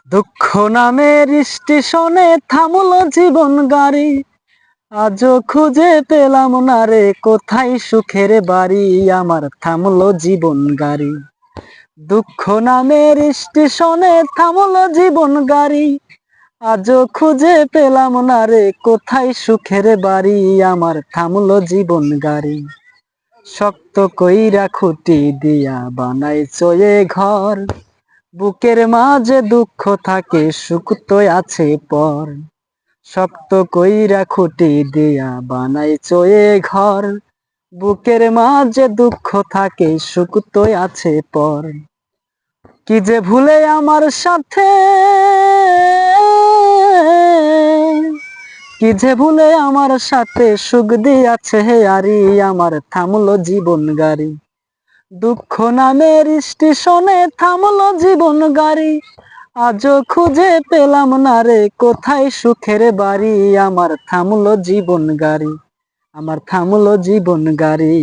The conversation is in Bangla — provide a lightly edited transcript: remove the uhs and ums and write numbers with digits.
দুঃখ নামের স্টেশনে থামলো জীবন গাড়ি, আজও খুঁজে পেলাম না রে কোথায় সুখের বাড়ি, আমার থামলো জীবন গাড়ি। দুঃখ নামের স্টেশনে থামলো জীবন গাড়ি, আজও খুঁজে পেলাম না রে কোথায় সুখের বাড়ি, আমার থামলো জীবন গাড়ি। শক্ত কইরা খুঁটি দিয়া বানাই চয়ে ঘর, বুকের মাঝে দুঃখ থাকে সুখ তো আছে পর। শক্ত কইরা খুঁটি দিয়া বানাই চয়ে ঘর, বুকের মাঝে দুঃখ থাকে সুখ তো আছে পর। কি যে ভুলে আমার সাথে, কি যে ভুলে আমার সাথে সুখ দিয়াছে হে আরি, আমার থামলো জীবন গাড়ি। দুঃখ নামের স্টেশনে থামলো জীবন গাড়ি, আজও খুঁজে পেলাম না রে কোথায় সুখের বাড়ি, আমার থামলো জীবন গাড়ি, আমার থামলো জীবন গাড়ি।